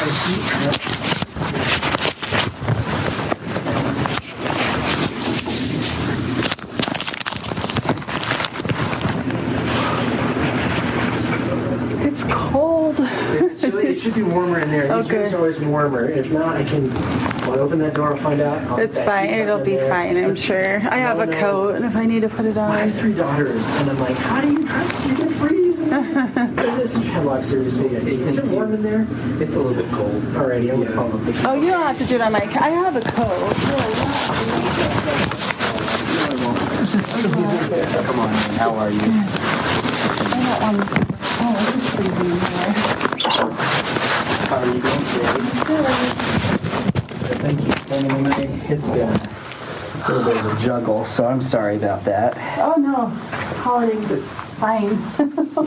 It's cold. It should be warmer in there. These rooms are always warmer. If not, when I open that door, I'll find out. It's fine. It'll be fine, I'm sure. I have a coat, and if I need to put it on. I have 3 daughters, and I'm like, how do you dress? You can freeze. This is Hadlock, seriously. Is it warm in there? It's a little bit cold. Alrighty, I'm going to call up the Oh, you don't have to do it on my... I have a coat. Come on, man. How are you? I don't want to... Oh, this is freezing in here. How are you doing today? Thank you for spending the night. It's been a little bit of a juggle, so I'm sorry about that. Oh, no. Holidays, it's fine.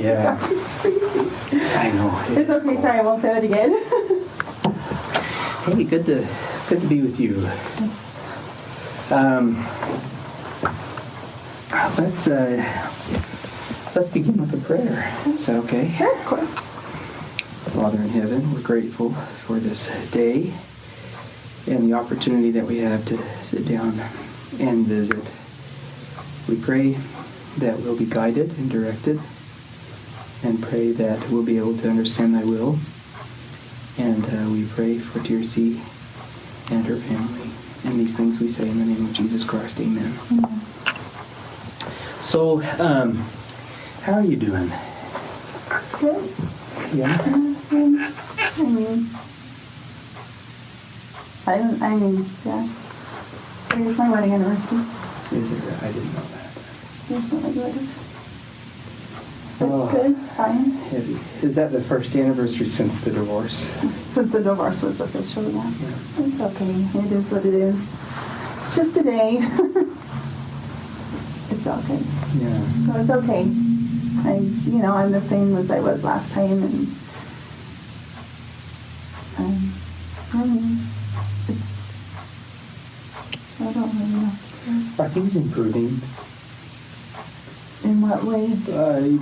Yeah. Gosh, it's freezing. I know. It's okay. Cold. Sorry, I won't say it again. Hey, good to be with you. Let's begin with a prayer. Is that okay? Sure, of course. Father in heaven, we're grateful for this day and the opportunity that we have to sit down and visit. We pray that we'll be guided and directed, and pray that we'll be able to understand thy will. And we pray for Tiercy and her family. And these things we say in the name of Jesus Christ. Amen. Amen. So, how are you doing? Good. Yeah? Yeah. Here's my wedding anniversary. Is it? I didn't know that. Here's my wedding. Oh. Good, fine. Is that the first anniversary since the divorce? Since the divorce was official, yeah. It's okay. It is what it is. It's just a day. It's okay. Yeah. So it's okay. I'm the same as I was last time, and I don't really know. Are things improving? In what way?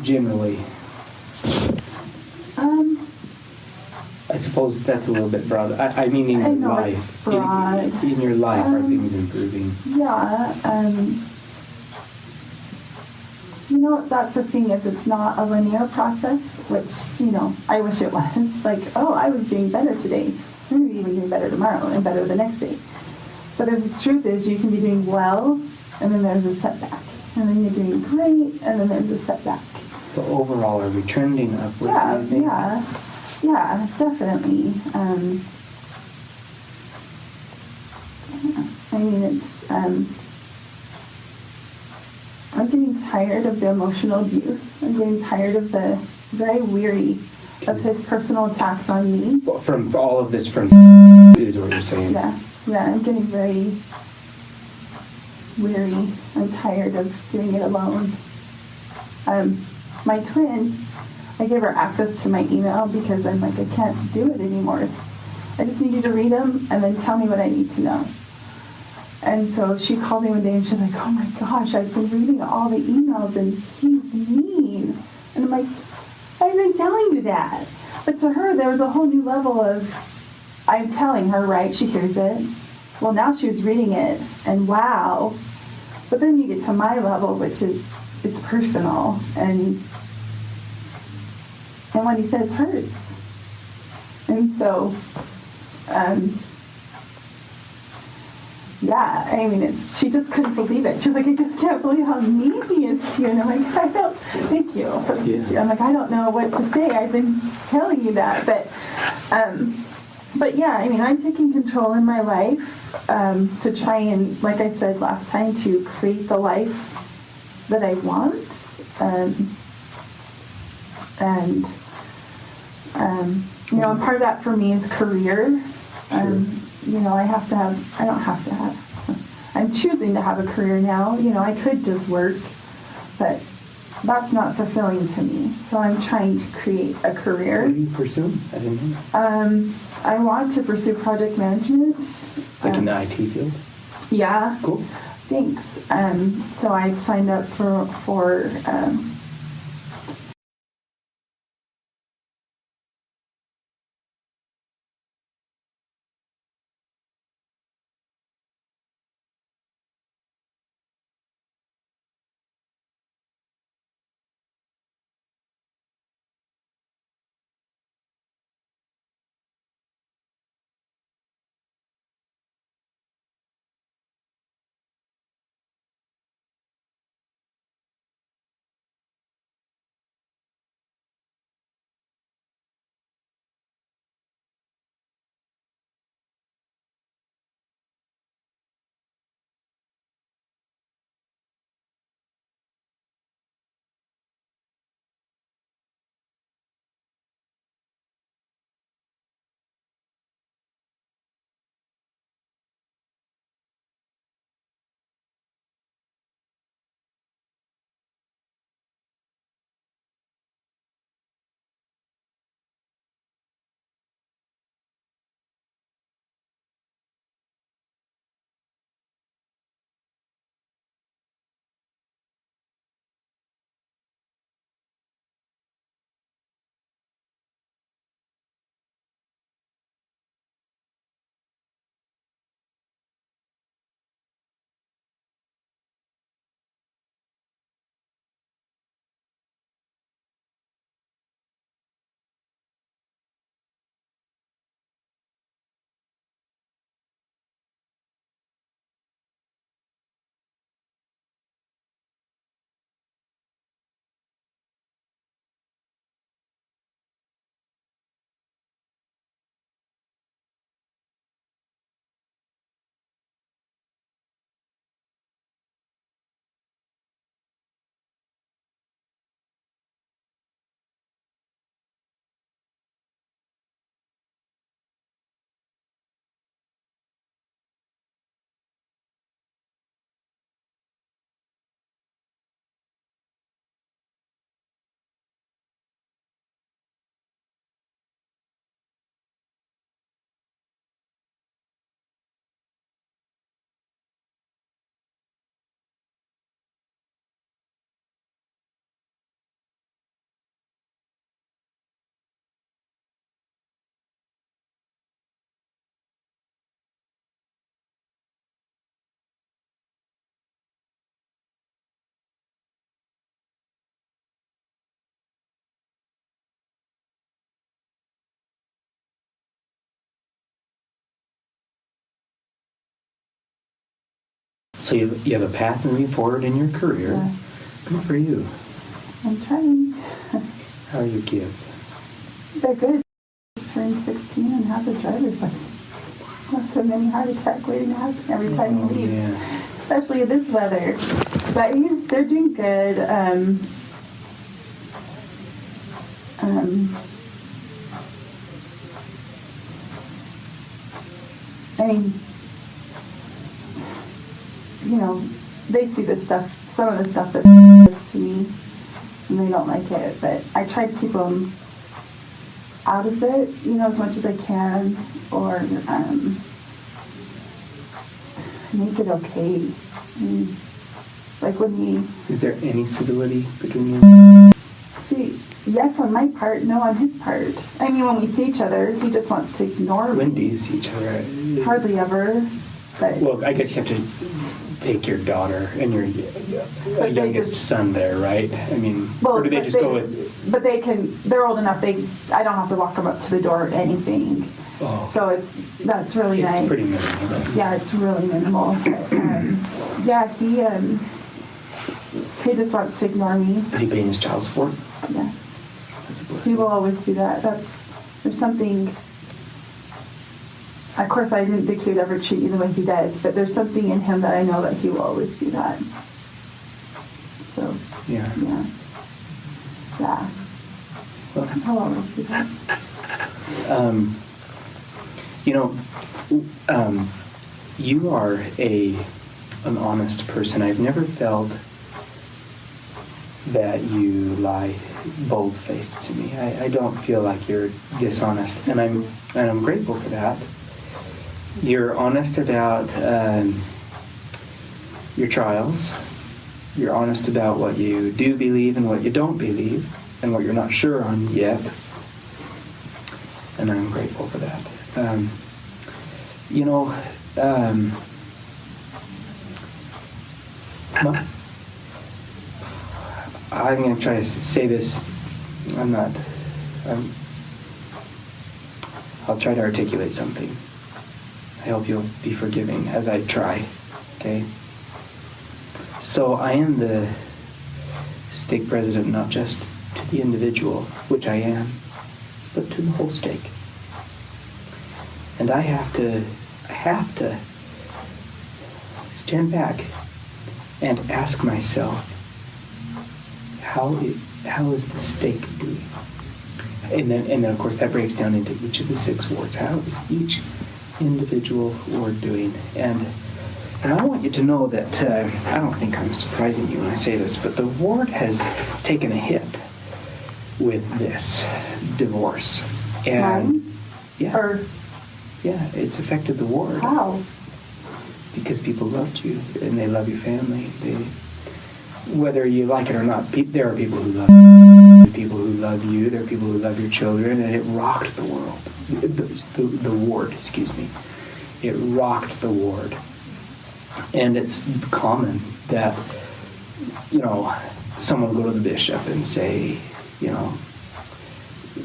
Generally. I suppose that's a little bit broad. I mean in your life. Broad. In your life, are things improving? Yeah. That's the thing, is it's not a linear process, which, I wish it was. Like, I was doing better today. I'm going to be even doing better tomorrow and better the next day. But the truth is, you can be doing well, and then there's a setback. And then you're doing great, and then there's a setback. So overall, are we trending upward? Yeah, definitely. I'm getting tired of the emotional abuse. I'm getting tired of very weary of his personal attacks on me. From all of this, from is what you're saying. Yeah, I'm getting very weary. I'm tired of doing it alone. My twin, I gave her access to my email because I'm like, I can't do it anymore. I just need you to read them and then tell me what I need to know. And so she called me one day and she's like, oh my gosh, I've been reading all the emails and he's mean. And I'm like, I've been telling you that. But to her, there was a whole new level of, I'm telling her, right? She hears it. Well, now she was reading it and wow. But then you get to my level, which is, it's personal. And what he says hurts. And so, she just couldn't believe it. She was like, I just can't believe how mean he is to you. And I'm like, thank you. Yeah. I'm like, I don't know what to say. I've been telling you that. But yeah, I'm taking control in my life to try and, like I said last time, to create the life that I want. And part of that for me is career. I'm choosing to have a career now. I could just work, but that's not fulfilling to me. So I'm trying to create a career. What do you pursue? I didn't know. I want to pursue project management. Like in the IT field? Yeah. Cool. Thanks. So I've signed up for So you have a path moving forward in your career. Yeah. Good for you. I'm trying. How are your kids? They're good. Just turned 16 and has a driver's license. That's a mini heart attack waiting to happen every time he leaves. Yeah. Especially in this weather. But they're doing good. I mean, you know, they see this stuff, some of the stuff that to me, and they don't like it. But I try to keep them out of it, you know, as much as I can, or make it okay. I mean, like when he... Is there any civility between you? See, yes on my part, no on his part. I mean, when we see each other, he just wants to ignore me. When do you see each other? Hardly ever. But Well, I guess you have to take your daughter and your But they youngest just- son there, right? I mean, or do they but just go with... But they're old enough, I don't have to walk them up to the door or anything. Oh, So that's really nice. it's pretty minimal. Then. Yeah, it's really minimal. But, yeah, he just wants to ignore me. Is he paying his child support? Yeah. That's a blessing. He will always do that. There's something, of course I didn't think he would ever treat me the way he does, but there's something in him that I know that he will always do that. So, Yeah. yeah. Well, He'll always do that. you know, you are an honest person. I've never felt that you lie bold-faced to me. I don't feel like you're dishonest, and I'm grateful for that. You're honest about your trials. You're honest about what you do believe and what you don't believe, and what you're not sure on yet. And I'm grateful for that. I'm going to try to say this. I'll try to articulate something. I hope you'll be forgiving as I try, okay? So I am the stake president, not just to the individual, which I am, but to the whole stake. And I have to stand back and ask myself, how is the stake doing? And then of course that breaks down into each of the 6 wards. How is each individual ward doing? And I want you to know that I don't think I'm surprising you when I say this, but the ward has taken a hit with this divorce. And Mine? yeah, Or yeah, it's affected the ward. how? Because people loved you and they love your family. Whether you like it or not, there are people who love you, people who love you, there are people who love your children, and it rocked the world. The ward, excuse me. It rocked the ward. And it's common that, someone will go to the bishop and say,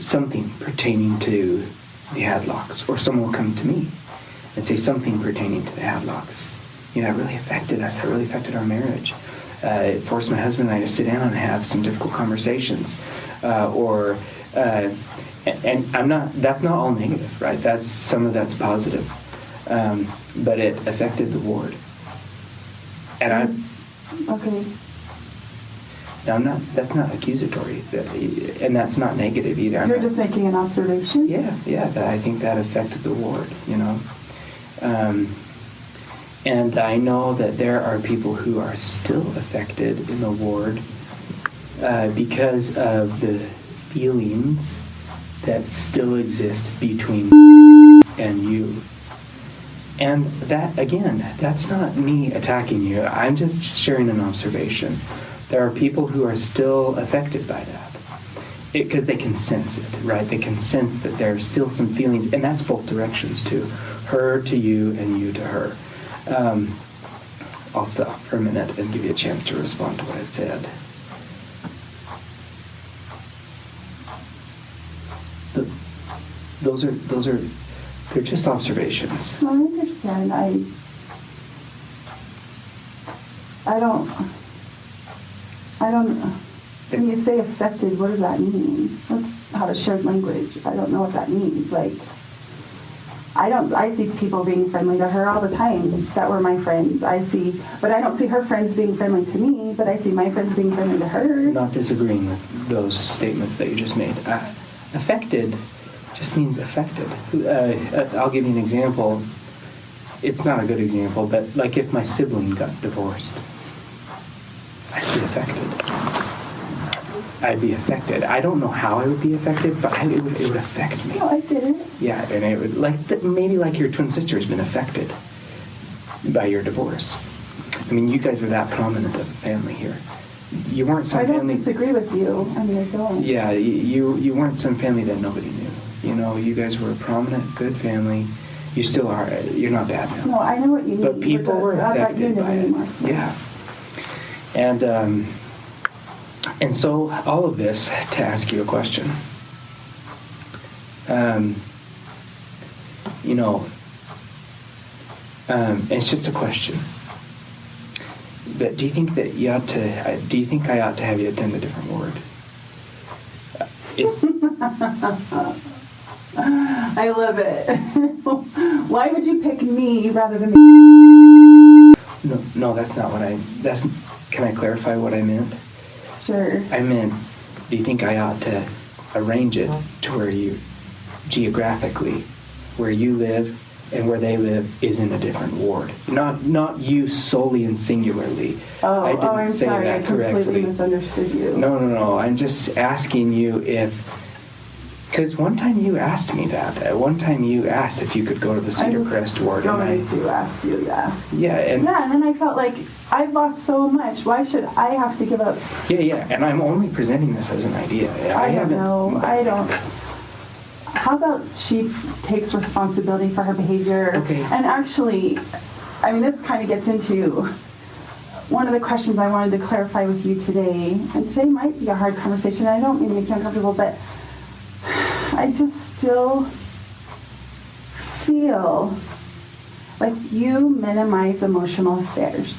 something pertaining to the Hadlocks, or someone will come to me and say something pertaining to the Hadlocks. That really affected us. That really affected our marriage. It forced my husband and I to sit down and have some difficult conversations. And I'm not. That's not all negative, right? Some of that's positive, but it affected the ward. And Okay. That's not accusatory, and that's not negative either. You're just making an observation? Yeah. I think that affected the ward. And I know that there are people who are still affected in the ward because of the feelings that still exist between and you. And that, again, that's not me attacking you. I'm just sharing an observation. There are people who are still affected by that because they can sense it, right? They can sense that there are still some feelings, and that's both directions too. Her to you and you to her. I'll stop for a minute and give you a chance to respond to what I've said. They're just observations. I understand. I don't, when you say affected, what does that mean? Let's have a shared language. I don't know what that means. Like, I see people being friendly to her all the time that were my friends. But I don't see her friends being friendly to me, but I see my friends being friendly to her. Not disagreeing with those statements that you just made. Affected just means affected. I'll give you an example. It's not a good example, but like if my sibling got divorced, I'd be affected. I don't know how I would be affected, but it would affect me. No, I didn't. Yeah, and it would, maybe like your twin sister has been affected by your divorce. I mean, you guys were that prominent of a family here. You weren't some family... I don't disagree with you. I mean, I don't. Yeah, you weren't some family that nobody knew. You know, you guys were a prominent, good family. You still are. You're not bad now. No, I know what you mean. But people were affected by it. Anymore. Yeah. And so all of this to ask you a question. It's just a question. But do you think that I ought to have you attend a different ward? I love it. Why would you pick me rather than me? No, that's not what can I clarify what I meant? Sure. I meant, do you think I ought to arrange it to where geographically, where you live and where they live is in a different ward? Not you solely and singularly. I didn't I'm say sorry. that I correctly. completely misunderstood you. No. I'm just asking you because one time you asked me that. One time you asked if you could go to the Cedar Crest ward. Going to ask you, yeah. Yeah, and then I felt like I've lost so much. Why should I have to give up? Yeah, and I'm only presenting this as an idea. I don't know. I don't. How about she takes responsibility for her behavior? Okay. And actually, I mean, this kind of gets into one of the questions I wanted to clarify with you today. And today might be a hard conversation. I don't mean to make you uncomfortable, but I just still feel like you minimize emotional affairs.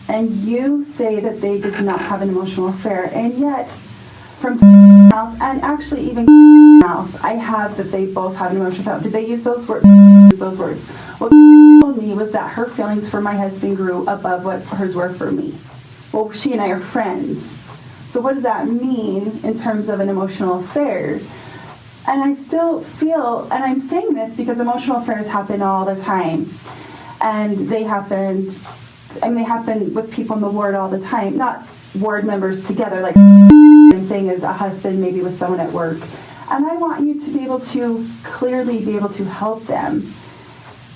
And you say that they did not have an emotional affair. And yet, from mouth, and actually even mouth, I have that they both have an emotional affair. Did they use those words? What told me was that her feelings for my husband grew above what hers were for me. Well, she and I are friends. So what does that mean in terms of an emotional affair? And I still feel, and I'm saying this because emotional affairs happen all the time. And they happen with people in the ward all the time. Not ward members together, like I'm saying as a husband, maybe with someone at work. And I want you to be able to clearly be able to help them.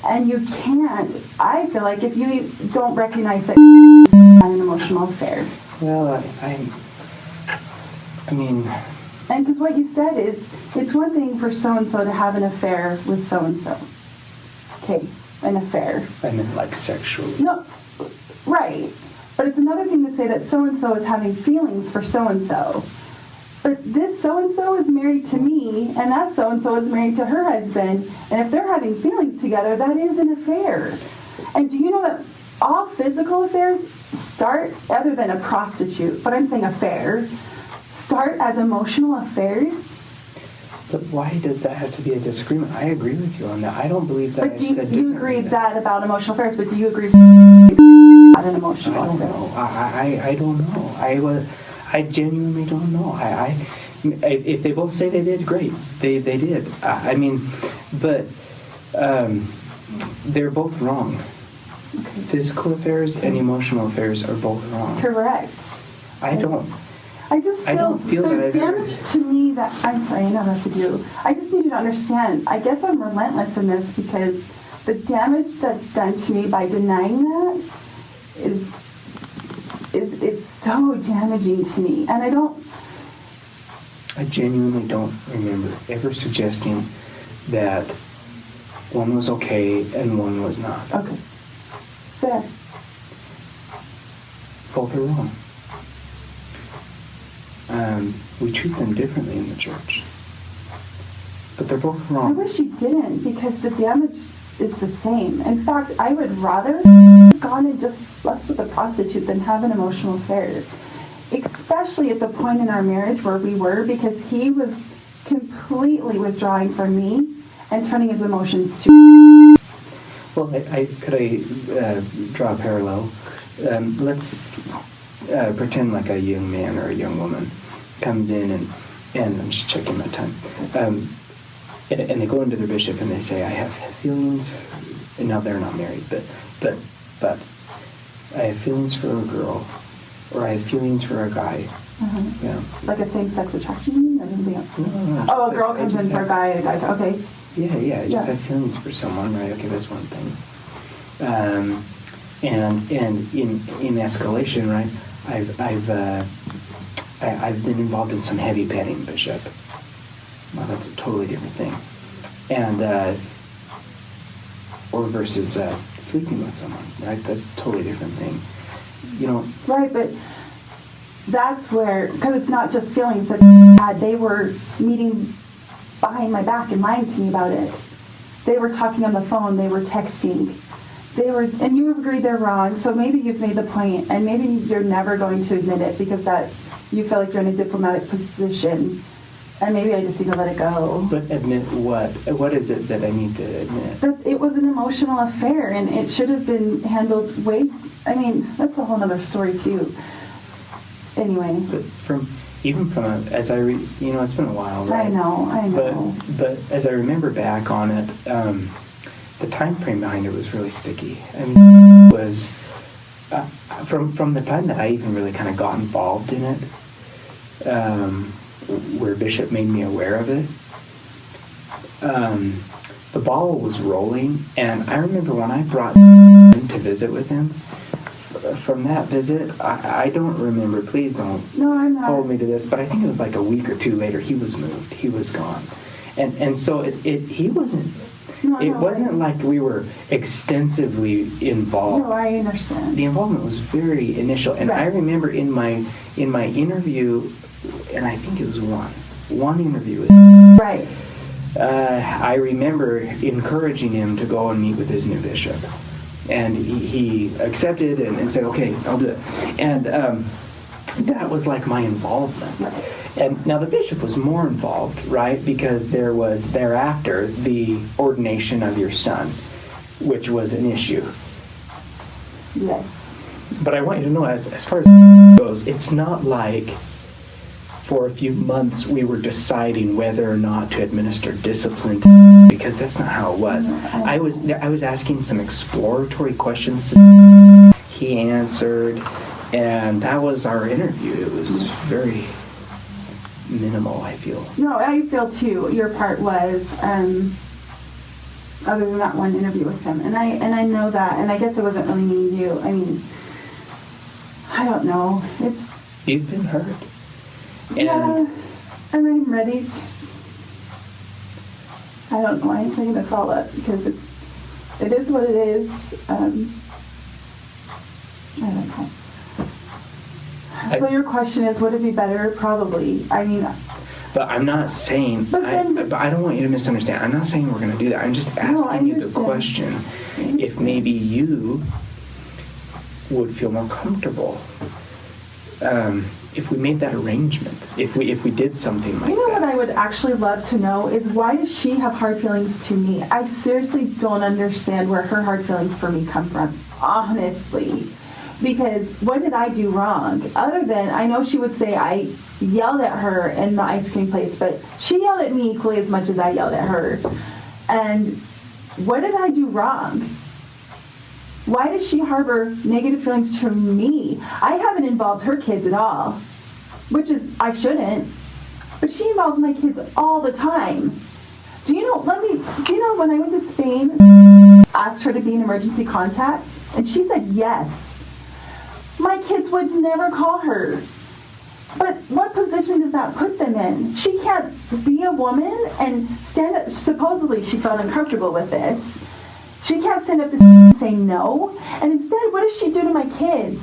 And you can't, I feel like if you don't recognize that an emotional affair. Well, I mean... And because what you said is, it's one thing for so-and-so to have an affair with so-and-so. Okay, an affair. I meant like sexually. No, right. But it's another thing to say that so-and-so is having feelings for so-and-so. But this so-and-so is married to me, and that so-and-so is married to her husband. And if they're having feelings together, that is an affair. And do you know that all physical affairs start, other than a prostitute, but I'm saying affair, start as emotional affairs? But why does that have to be a disagreement? I agree with you on that. I don't believe that. But you agree that about emotional affairs, but do you agree about an emotional affair? I don't know. I genuinely don't know. If they both say they did, great. They did. I mean, but they're both wrong. Okay. Physical affairs and emotional affairs are both wrong. Correct. I just feel there's that damage to me that, I'm sorry, I know what to do. I just need you to understand, I guess I'm relentless in this because the damage that's done to me by denying that is so damaging to me. And I genuinely don't remember ever suggesting that one was okay and one was not. Okay. Fair. Both are wrong. We treat them differently in the church. But they're both wrong. I wish you didn't, because the damage is the same. In fact, I would rather have gone and just slept with a prostitute than have an emotional affair. Especially at the point in our marriage where we were, because he was completely withdrawing from me and turning his emotions to. Well, could I draw a parallel? Let's pretend like a young man or a young woman comes in and I'm just checking my time. And they go into their bishop and they say, I have feelings, and now they're not married, but I have feelings for a girl, or I have feelings for a guy. Mm-hmm. Yeah. Like a same-sex attraction or something else? No, oh, a girl comes in for a guy and a guy, okay. Yeah, I just have feelings for someone, right? Okay, that's one thing. And in escalation, right? I've been involved in some heavy petting, Bishop. Well, that's a totally different thing. And or versus sleeping with someone, right? That's a totally different thing. You know. Right, but that's where, because it's not just feelings that had. They were meeting behind my back and lying to me about it. They were talking on the phone. They were texting. They were, and you agree they're wrong. So maybe you've made the point, and maybe you're never going to admit it because that you feel like you're in a diplomatic position, and maybe I just need to let it go. But admit what? What is it that I need to admit? That it was an emotional affair, and it should have been handled way. I mean, that's a whole other story too. Anyway. But as I read, it's been a while, right? I know. But as I remember back on it, the time frame behind it was really sticky. I mean, it was from the time that I even really kind of got involved in it, where Bishop made me aware of it. The ball was rolling, and I remember when I brought him to visit with him. From that visit, I don't remember. Please don't hold me to this, but I think it was like a week or two later. He was moved. He was gone, and so he wasn't. It wasn't like we were extensively involved. No, I understand. The involvement was very initial, and I remember in my interview, and I think it was one interview with. Right. I remember encouraging him to go and meet with his new bishop. And he accepted and said, okay, I'll do it. And that was like my involvement. Right. And now the bishop was more involved, right? Because there was thereafter the ordination of your son, which was an issue. Yes. But I want you to know, as far as it goes, it's not like for a few months we were deciding whether or not to administer discipline, because that's not how it was. I was asking some exploratory questions to he answered, and that was our interview. It was very minimal, I feel. No, I feel too. Your part was other than that one interview with him, and I know that, and I guess it wasn't really mean you. I mean, I don't know. You've been hurt. Yeah, and I'm ready. I don't know why I'm bringing this all up, because it is what it is. I don't know. So your question is, would it be better? Probably. I mean. But I'm not saying. But I don't want you to misunderstand. I'm not saying we're going to do that. I'm just asking you the question, if maybe you would feel more comfortable. If we made that arrangement, if we did something like that. You know what I would actually love to know is, why does she have hard feelings to me? I seriously don't understand where her hard feelings for me come from, honestly. Because what did I do wrong? Other than, I know she would say I yelled at her in the ice cream place, but she yelled at me equally as much as I yelled at her. And what did I do wrong? Why does she harbor negative feelings to me? I haven't involved her kids at all, which is, I shouldn't, but she involves my kids all the time. Do you know when I went to Spain, asked her to be an emergency contact, and she said yes. My kids would never call her. But what position does that put them in? She can't be a woman and stand up. Supposedly she felt uncomfortable with this. She can't stand up to say no. And instead, what does she do to my kids?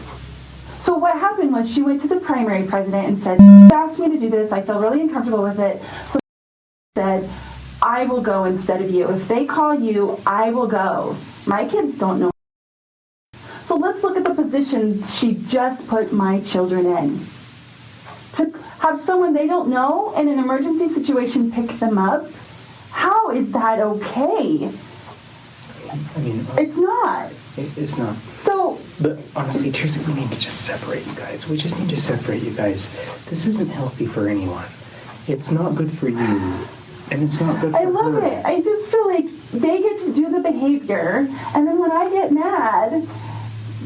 So what happened was, she went to the primary president and said, "She asked me to do this. I feel really uncomfortable with it." So she said, "I I will go instead of you. If they call you, I will go. My kids don't know. So let's look at the position she just put my children in. To have someone they don't know in an emergency situation pick them up, how is that okay? I mean, It's not. It's not. So, but honestly, Tiercy, we need to just separate you guys. We just need to separate you guys. This isn't healthy for anyone. It's not good for you, and it's not good for I love her. it. I just feel like they get to do the behavior, and then when I get mad,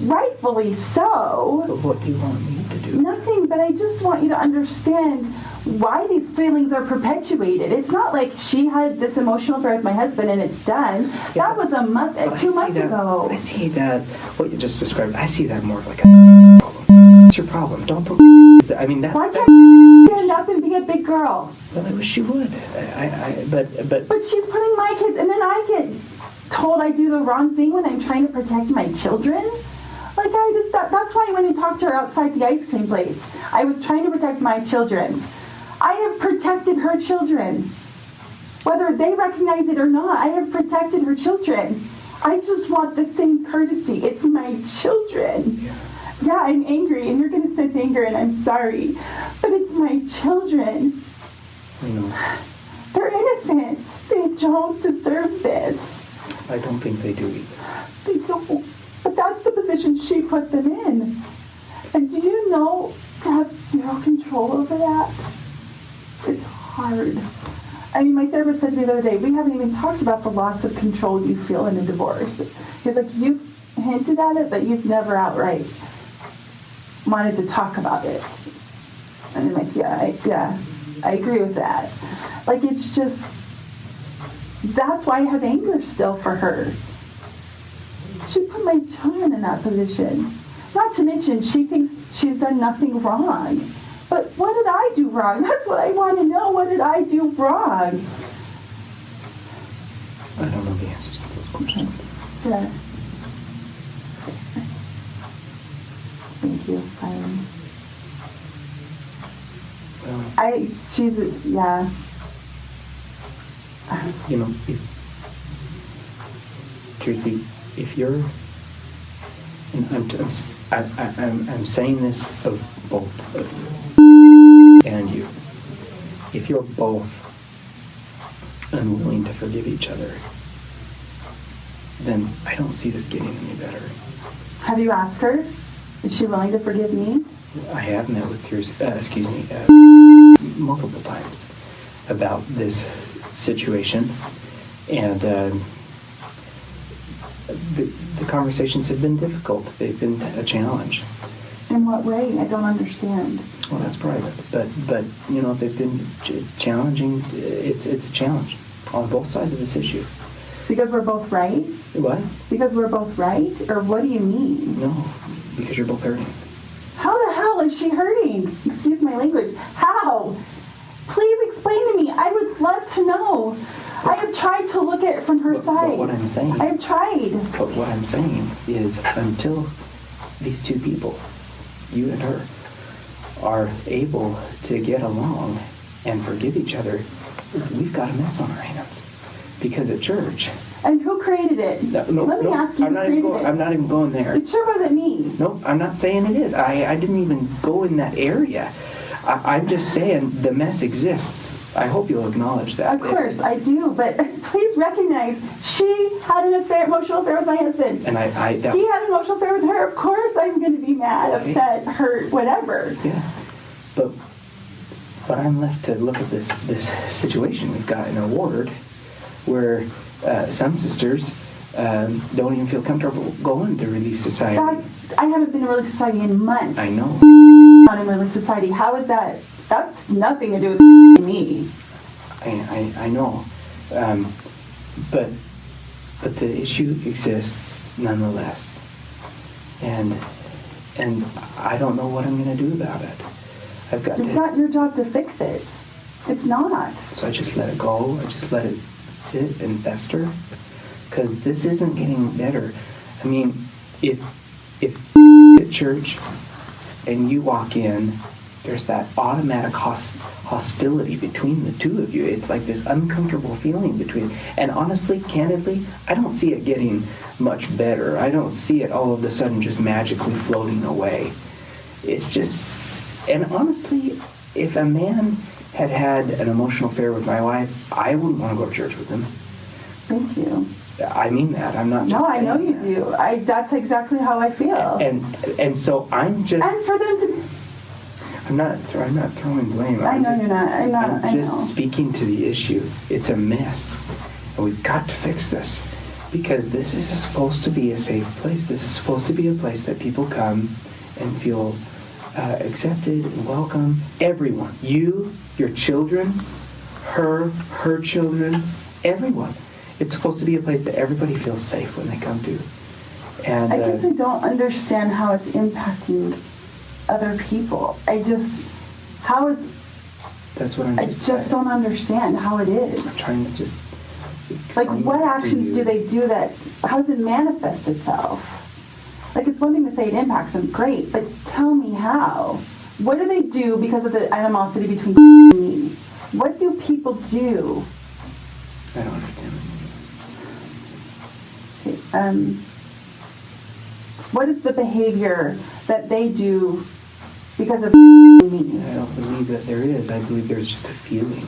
rightfully so. But what do you want me to do? Nothing, but I just want you to understand why these feelings are perpetuated. It's not like she had this emotional affair with my husband and it's done. Yeah, that was a month, 2 months ago. I see that, what you just described, I see that more of like a problem. It's your problem. Don't put I mean, that's... Why can't you stand up and be a big girl? Well, I wish she would. But she's putting my kids, and then I get told I do the wrong thing when I'm trying to protect my children. Like, that's why when I talked to her outside the ice cream place, I was trying to protect my children. I have protected her children. Whether they recognize it or not, I have protected her children. I just want the same courtesy. It's my children. Yeah, I'm angry, and you're going to sense anger, and I'm sorry. But it's my children. I know. They're innocent. They don't deserve this. I don't think they do either. They don't. But that's the position she put them in. And do you know to have zero control over that? It's hard. I mean, my therapist said to me the other day, we haven't even talked about the loss of control you feel in a divorce. He's like, you've hinted at it, but you've never outright wanted to talk about it. And I'm like, I agree with that. Like, it's just, that's why I have anger still for her. She put my children in that position. Not to mention, she thinks she's done nothing wrong. But what did I do wrong? That's what I want to know. What did I do wrong? I don't know the answers to those questions. Yeah. Thank you, Simon. Well, yeah. You know, Tiercy, if you're, and I'm saying this of both of you and you, if you're both unwilling to forgive each other, then I don't see this getting any better. Have you asked her? Is she willing to forgive me? I have met with Tiercy, multiple times about this situation, and the conversations have been difficult. They've been a challenge. In what way? I don't understand. Well, that's private, but you know, they've been challenging. It's a challenge on both sides of this issue. Because we're both right? What? Because we're both right? Or what do you mean? No, because you're both hurting. How the hell is she hurting? Excuse my language. How? Please explain to me. I would love to know. I have tried to look at it from her side. But what I'm saying... I have tried. But what I'm saying is until these two people, you and her, are able to get along and forgive each other, we've got a mess on our hands. Because at church... And who created it? Let me ask you, who created it? I'm not even going there. It sure wasn't me. Nope, I'm not saying it is. I didn't even go in that area. I'm just saying the mess exists. I hope you'll acknowledge that. Of course, I do, but please recognize she had an emotional affair with my husband. And he had an emotional affair with her. Of course I'm going to be mad, upset, hurt, whatever. Yeah, but I'm left to look at this situation. We've got an award where some sisters don't even feel comfortable going to Relief Society. I haven't been to Relief Society in months. I know. Not in Relief Society. How is that? That's nothing to do with me. I know. But the issue exists nonetheless. And I don't know what I'm going to do about it. It's not your job to fix it. It's not. So I just let it go. I just let it sit and fester. Because this isn't getting better. I mean, if at church and you walk in there's that automatic hostility between the two of you. It's like this uncomfortable feeling between. And honestly, candidly, I don't see it getting much better. I don't see it all of a sudden just magically floating away. It's just, and honestly, if a man had had an emotional affair with my wife, I wouldn't want to go to church with him. Thank you. I mean that. I'm not just No, I know saying you do. That's exactly how I feel. And so I'm just. And for them to. I'm not throwing blame. I know you're not. I'm just speaking to the issue. It's a mess, and we've got to fix this because this is supposed to be a safe place. This is supposed to be a place that people come and feel accepted and welcome. Everyone, you, your children, her children, everyone. It's supposed to be a place that everybody feels safe when they come to. And I guess I don't understand how it's impacting other people. That's what I'm just I just don't understand how it is. I'm trying to just Like, what actions do they do that, how does it manifest itself? Like, it's one thing to say it impacts them, great, but tell me how. What do they do because of the animosity between and me? What do people do? I don't understand. What is the behavior that they do because of me? I don't believe that there is. I believe there's just a feeling.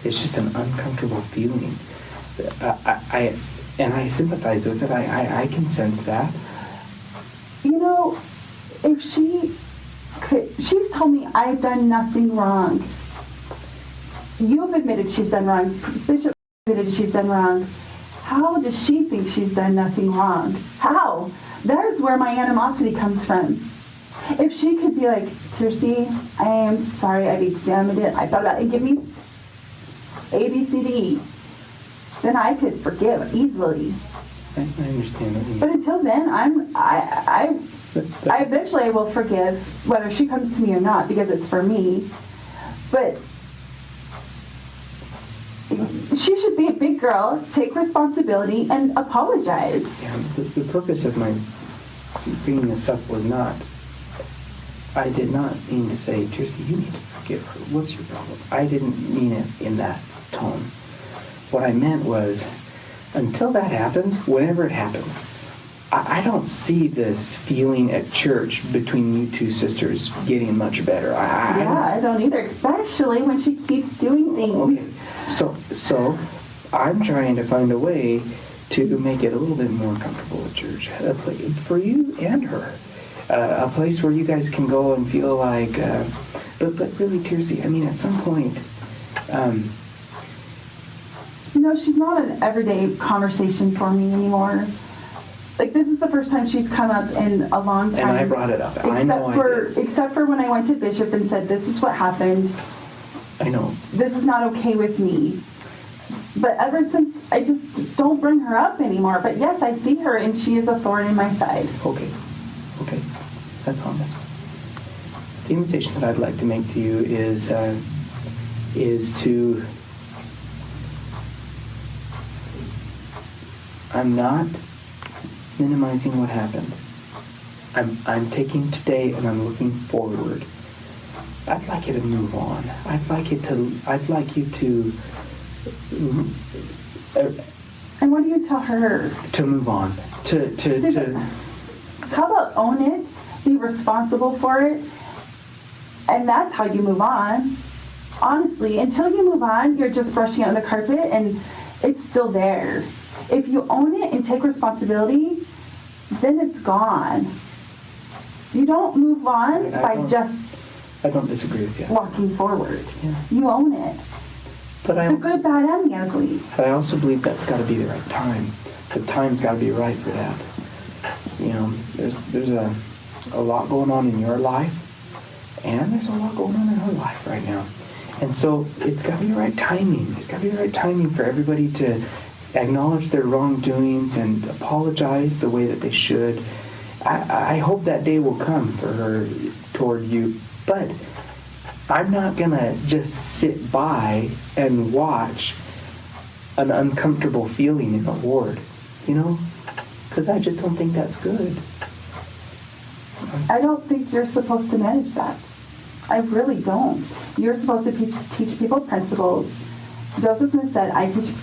It's just an uncomfortable feeling. I sympathize with it. I can sense that. You know, if she's told me I've done nothing wrong. You've admitted she's done wrong. Bishop admitted she's done wrong. How does she think she's done nothing wrong? How? There's where my animosity comes from. If she could be like, Tiercy, I am sorry, I've examined it, I thought about it, and give me A, B, C, D, E, then I could forgive easily. I understand that. But until then, I eventually will forgive whether she comes to me or not because it's for me. But she should be a big girl, take responsibility, and apologize. Yeah, the purpose of my bringing this up was not, I did not mean to say, Tiercy, you need to forgive her. What's your problem? I didn't mean it in that tone. What I meant was, until that happens, whenever it happens, I don't see this feeling at church between you two sisters getting much better. I don't either, especially when she keeps doing things. Okay. So I'm trying to find a way to make it a little bit more comfortable at church for you and her. A place where you guys can go and feel like, but really, Tiercy, I mean, at some point, you know, she's not an everyday conversation for me anymore. Like, this is the first time she's come up in a long time. And I brought it up. Except for when I went to Bishop and said, this is what happened. I know. This is not okay with me. But ever since, I just don't bring her up anymore. But yes, I see her and she is a thorn in my side. Okay. That's honest. The invitation that I'd like to make to you is to, I'm not minimizing what happened. I'm taking today and I'm looking forward. I'd like you to move on. I'd like you to. And what do you tell her? To move on. How about own it? Be responsible for it. And that's how you move on. Honestly, until you move on, you're just brushing it on the carpet and it's still there. If you own it and take responsibility, then it's gone. You don't move on by just I don't disagree with you. Walking forward. Yeah. You own it. But the good, bad, and the ugly. But I also believe that's got to be the right time. The time's got to be right for that. You know, there's a lot going on in your life, and there's a lot going on in her life right now. And so it's got to be the right timing. It's got to be the right timing for everybody to acknowledge their wrongdoings and apologize the way that they should. I hope that day will come for her toward you. But I'm not going to just sit by and watch an uncomfortable feeling in a ward, you know? Because I just don't think that's good. I don't think you're supposed to manage that. I really don't. You're supposed to teach people principles. Joseph Smith said, I teach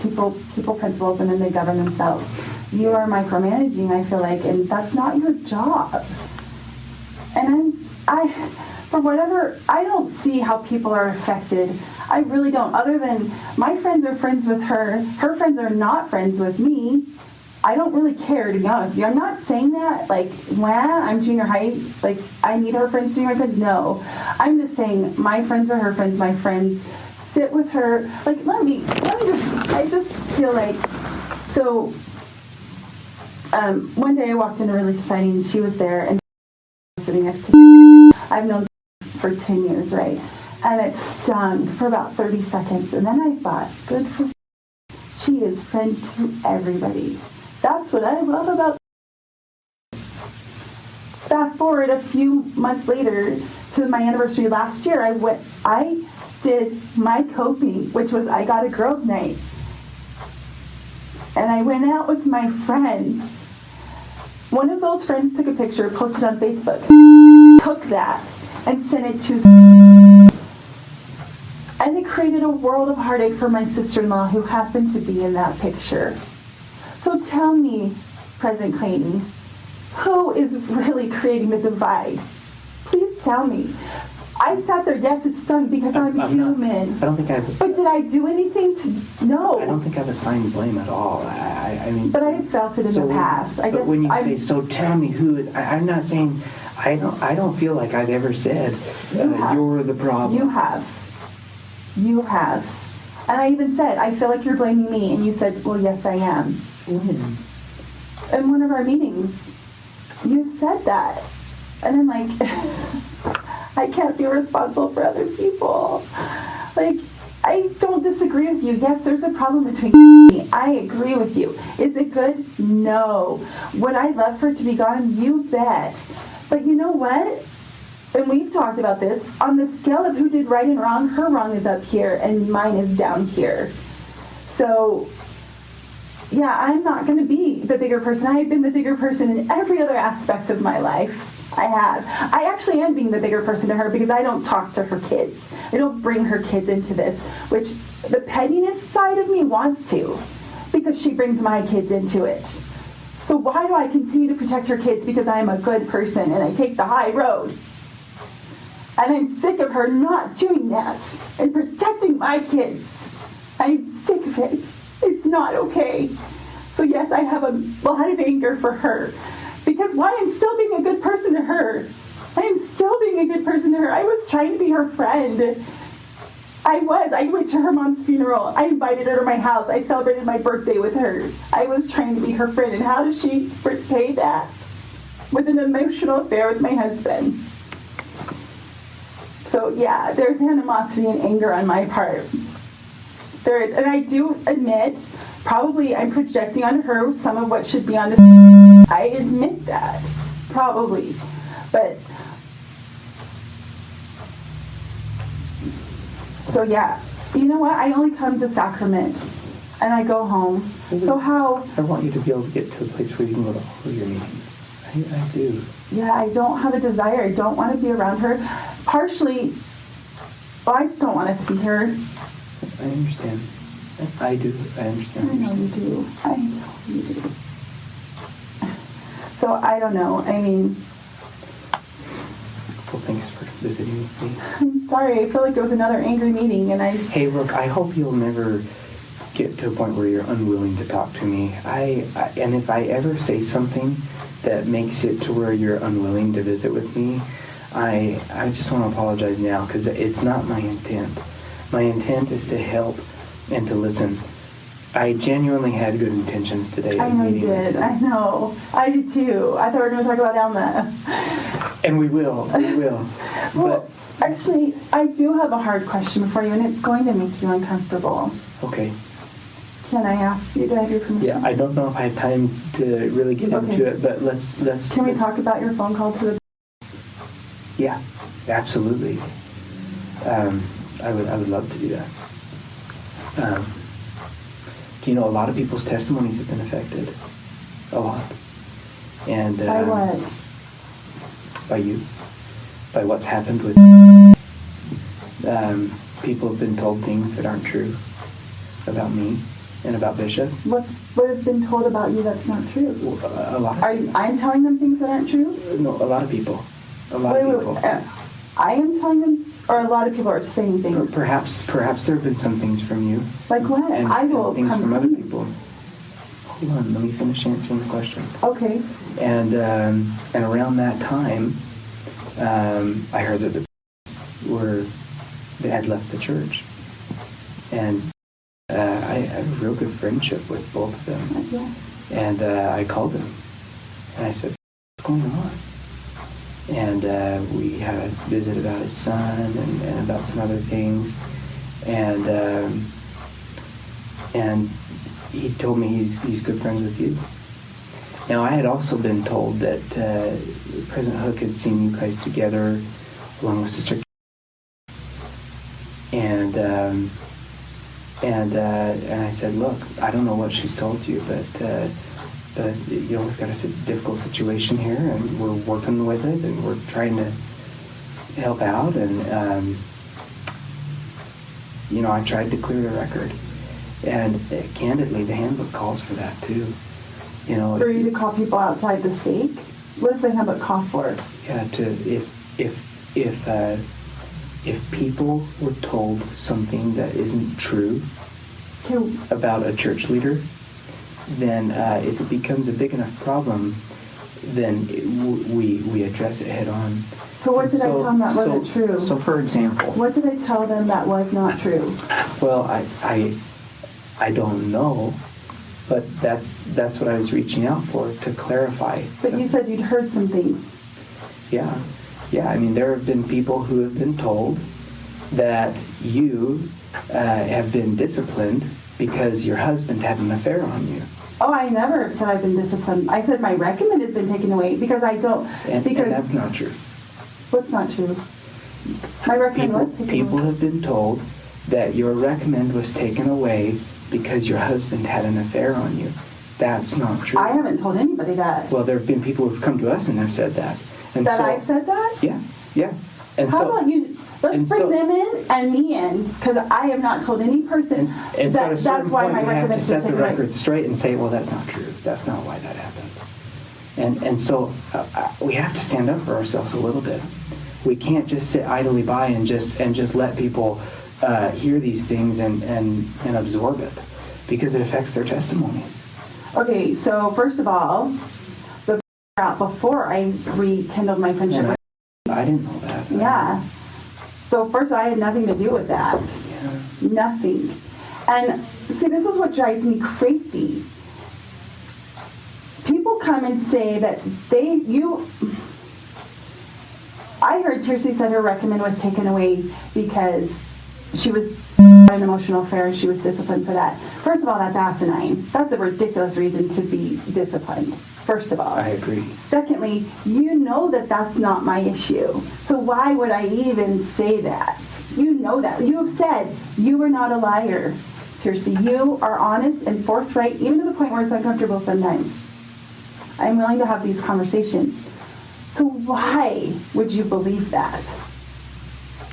people principles and then they govern themselves. You are micromanaging, I feel like, and that's not your job. And I don't see how people are affected. I really don't, other than my friends are friends with her. Her friends are not friends with me. I don't really care, to be honest with you. I'm not saying that, like, I'm junior high, like, I need her friends to be my friends. No. I'm just saying my friends are her friends. My friends sit with her. Like, I just feel like, so, one day I walked into Relief Society and she was there and sitting next to me. I've known for 10 years, right? And it stung for about 30 seconds. And then I thought, good for she is friend to everybody. That's what I love about. Fast forward a few months later to my anniversary last year, I did my coping, which was I got a girls' night. And I went out with my friends. One of those friends took a picture, posted on Facebook, took that and sent it to, and it created a world of heartache for my sister-in-law who happened to be in that picture. So tell me, President Clayton, who is really creating the divide? Please tell me. I sat there, yes, it stung because I'm human. I don't think I've... But did I do anything to... No. I don't think I've assigned blame at all. I mean... But I have felt it in the past. But when you say, so tell me who... I'm not saying... I don't feel like I've ever said you're the problem. You have. You have. And I even said, I feel like you're blaming me. And you said, well, yes, I am. Mm-hmm. In one of our meetings, you said that. And I'm like, I can't be responsible for other people. Like, I don't disagree with you. Yes, there's a problem between me. I agree with you. Is it good? No. Would I love for it to be gone? You bet. But you know what? And we've talked about this. On the scale of who did right and wrong, her wrong is up here and mine is down here. So, yeah, I'm not going to be the bigger person. I have been the bigger person in every other aspect of my life. I have. I actually am being the bigger person to her because I don't talk to her kids. I don't bring her kids into this, which the pettiness side of me wants to, because she brings my kids into it. So why do I continue to protect her kids? Because I'm a good person and I take the high road. And I'm sick of her not doing that and protecting my kids. I'm sick of it. It's not okay. So yes, I have a lot of anger for her. Because why? I'm still being a good person to her. I am still being a good person to her. I was trying to be her friend. I went to her mom's funeral. I invited her to my house. I celebrated my birthday with her. I was trying to be her friend. And how does she repay that? With an emotional affair with my husband. So yeah, there's animosity and anger on my part. There is. And I do admit, probably I'm projecting on her some of what should be on the... I admit that. Probably. But... So yeah, you know what? I only come to Sacrament, and I go home. So how... I want you to be able to get to a place where you can go to all of your meetings. I do. Yeah, I don't have a desire. I don't want to be around her. Partially, I just don't want to see her. I understand. I do. I understand. I know you do. I know you do. So I don't know. I mean... Well, thanks for visiting with me. I'm sorry. I feel like it was another angry meeting, and I... Hey, look, I hope you'll never get to a point where you're unwilling to talk to me. And if I ever say something that makes it to where you're unwilling to visit with me, I just want to apologize now, because it's not my intent. My intent is to help and to listen. I genuinely had good intentions today. I know you did. I know. I did too. I thought we were going to talk about Alma. And we will. We will. Well, actually, I do have a hard question for you, and it's going to make you uncomfortable. Okay. Can I ask you? Do I have your permission? Yeah, I don't know if I have time to really get into it, but let's... Can we talk about your phone call to the... Yeah, absolutely. I would love to do that. You know, a lot of people's testimonies have been affected. A lot. And by what? By you. by what's happened with people have been told things that aren't true about me and about Bishop. What has been told about you that's not true? A lot of I'm telling them things that aren't true? No, a lot of people. A lot of people. I am telling them, or a lot of people are saying things? Perhaps there have been some things from you. Like what? I will and things come from other clean. people. Hold on, let me finish answering the question. Okay. And around that time, I heard that they had left the church, and I have a real good friendship with both of them. Yeah. And I called him, and I said, "What's going on?" And we had a visit about his son and about some other things, and he told me he's good friends with you. Now, I had also been told that President Hook had seen you guys together along with Sister, and I said, look, I don't know what she's told you, but you know, we've got a difficult situation here, and we're working with it, and we're trying to help out, and you know, I tried to clear the record, and candidly, the handbook calls for that too. You know, for you to call people outside the stake? What does the handbook call for? Yeah, if people were told something that isn't true about a church leader, then if it becomes a big enough problem, then we address it head on. So what did I tell them that wasn't true? So for example, what did I tell them that was not true? Well, I don't know, but that's what I was reaching out for, to clarify. But you said you'd heard some things. Yeah. I mean, there have been people who have been told that you have been disciplined because your husband had an affair on you. Oh, I never have said I've been disciplined. I said my recommend has been taken away because I don't. And that's not true. What's not true? My recommend was taken away. People have been told that your recommend was taken away because your husband had an affair on you. That's not true. I haven't told anybody that. Well, there have been people who've come to us and have said that. And that I said that? Yeah. And how about you? Let's bring them in and me in, because I have not told any person and that. So that's why my recommendation. You have to set the record away. straight and say, well, that's not true. That's not why that happened. And so we have to stand up for ourselves a little bit. We can't just sit idly by and just let people hear these things and absorb it, because it affects their testimonies. Okay, so first of all, before I rekindled my friendship. I didn't know that. Yeah. So first, I had nothing to do with that. Yeah. Nothing. And see, this is what drives me crazy. People come and say that I heard Tiercy said her recommend was taken away because she was an emotional affair and she was disciplined for that. First of all, that's asinine. That's a ridiculous reason to be disciplined. First of all. I agree. Secondly, you know that that's not my issue. So why would I even say that? You know that. You have said you are not a liar, Tiercy. You are honest and forthright, even to the point where it's uncomfortable sometimes. I'm willing to have these conversations. So why would you believe that?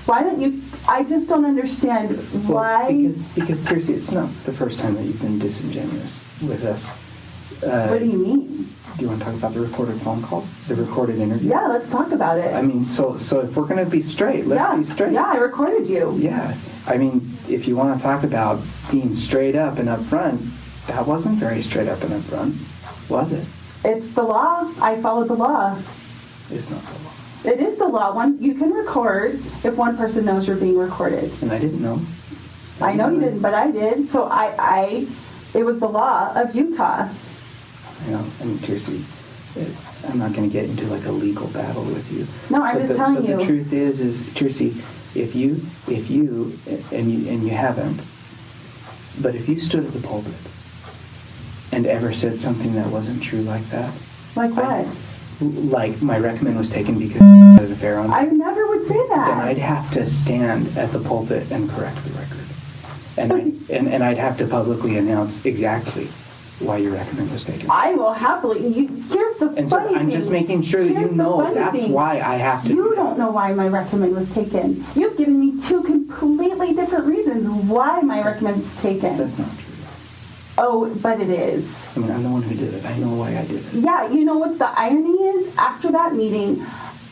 Why don't you? I just don't understand why. Because Tiercy, it's not the first time that you've been disingenuous with us. What do you mean? Do you want to talk about the recorded phone call? The recorded interview? Yeah, let's talk about it. I mean, so if we're going to be straight, let's be straight. Yeah, I recorded you. Yeah. I mean, if you want to talk about being straight up and up front, that wasn't very straight up and up front, was it? It's the law. I followed the law. It's not the law. It is the law. You can record if one person knows you're being recorded. And I didn't know. I know you didn't, but I did. So it was the law of Utah. You know, and Tiercy, I'm not going to get into like a legal battle with you. No, I'm just telling you. The truth is Tiercy, if you and you haven't, but if you stood at the pulpit and ever said something that wasn't true like that. Like what? Like my recommend was taken because I had an affair on. I never would say that. Then I'd have to stand at the pulpit and correct the record, and I'd have to publicly announce exactly why your recommend was taken. I will happily. Here's the And so funny thing. I'm just making sure that you know that's why I have to. You don't know why my recommend was taken. You've given me two completely different reasons why my recommend was taken. That's not true. Oh, but it is. I mean, I'm the one who did it. I know why I did it. Yeah, you know what the irony is? After that meeting,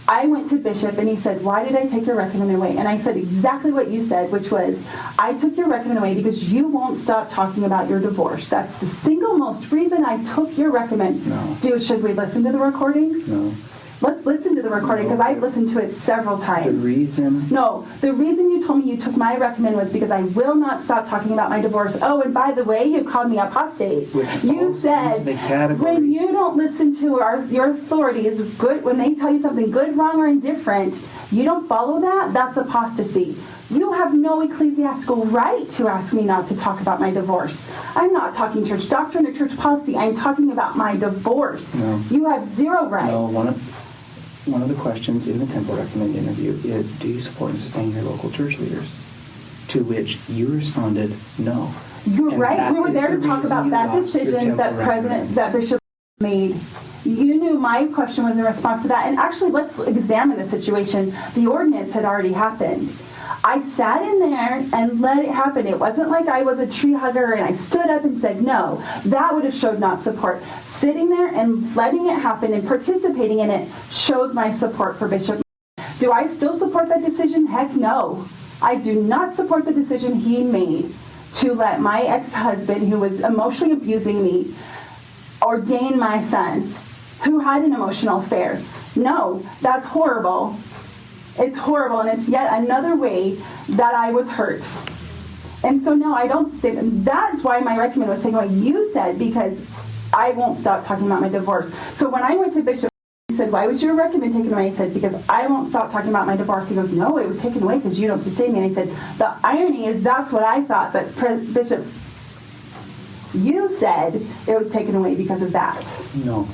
I went to Bishop and he said, why did I take your recommend away? And I said exactly what you said, which was, I took your recommend away because you won't stop talking about your divorce. That's the single most reason I took your recommend. No. Should we listen to the recording? No. Let's listen to the recording because I've listened to it several times. The reason you told me you took my recommend was because I will not stop talking about my divorce. Oh, and by the way, you called me apostate. You said when you don't listen to your authorities, good, when they tell you something good, wrong, or indifferent, you don't follow that, that's apostasy. You have no ecclesiastical right to ask me not to talk about my divorce. I'm not talking church doctrine or church policy. I'm talking about my divorce. No. You have zero right. No, one of the questions in the Temple Recommend interview is, do you support and sustain your local church leaders? To which you responded, no. You're right. We were there to talk about that decision that Bishop made. You knew my question was in response to that. And actually, let's examine the situation. The ordinance had already happened. I sat in there and let it happen. It wasn't like I was a tree hugger and I stood up and said no. That would have showed not support. Sitting there and letting it happen and participating in it shows my support for Bishop. Do I still support that decision? Heck no. I do not support the decision he made to let my ex-husband, who was emotionally abusing me, ordain my son, who had an emotional affair. No, that's horrible. It's horrible, and it's yet another way that I was hurt. And so, no, I don't say that. That's why my recommend was taken away. You said, because I won't stop talking about my divorce. So when I went to Bishop, he said, why was your recommend taken away? He said, because I won't stop talking about my divorce. He goes, no, it was taken away because you don't sustain me. And I said, the irony is that's what I thought, but Bishop, you said it was taken away because of that. No.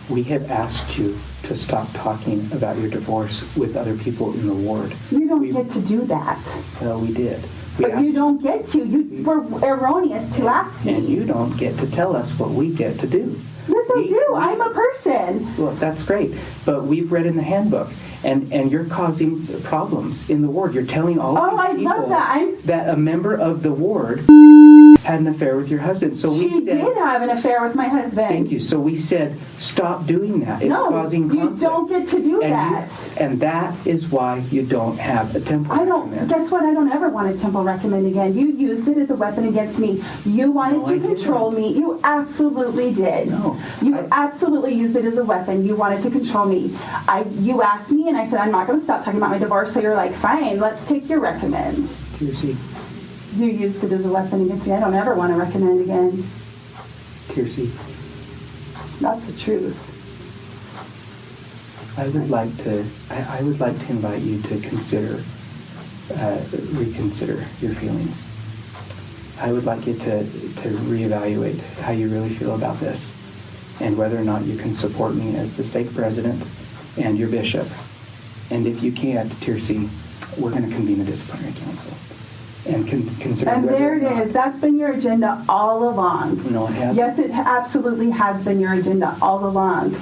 We have asked you to stop talking about your divorce with other people in the ward. You don't get to do that. Well, we did. But you don't get to. You were erroneous to ask me. And you don't get to tell us what we get to do. Yes, I do. I'm a person. Well, that's great. But we've read in the handbook, and you're causing problems in the ward. You're telling all these people love that. that a member of the ward had an affair with your husband. So she did have an affair with my husband. Thank you. So we said, stop doing that. It's causing conflict. You don't get to do that. And that is why you don't have a temple recommend. Guess what? I don't ever want a temple recommend again. You used it as a weapon against me. You wanted to control me. You absolutely did. No. You absolutely used it as a weapon. You wanted to control me. You asked me, and I said, I'm not going to stop talking about my divorce. So you're like, fine, let's take your recommend. Tiercy. You used it as a weapon against me. I don't ever want to recommend again. Tiercy. That's the truth. I would like to invite you to reconsider your feelings. I would like you to reevaluate how you really feel about this and whether or not you can support me as the stake president and your bishop. And if you can't, Tiercy, we're going to convene a disciplinary council. And consider. And there it is. That's been your agenda all along. No, it hasn't. Yes, it absolutely has been your agenda all along.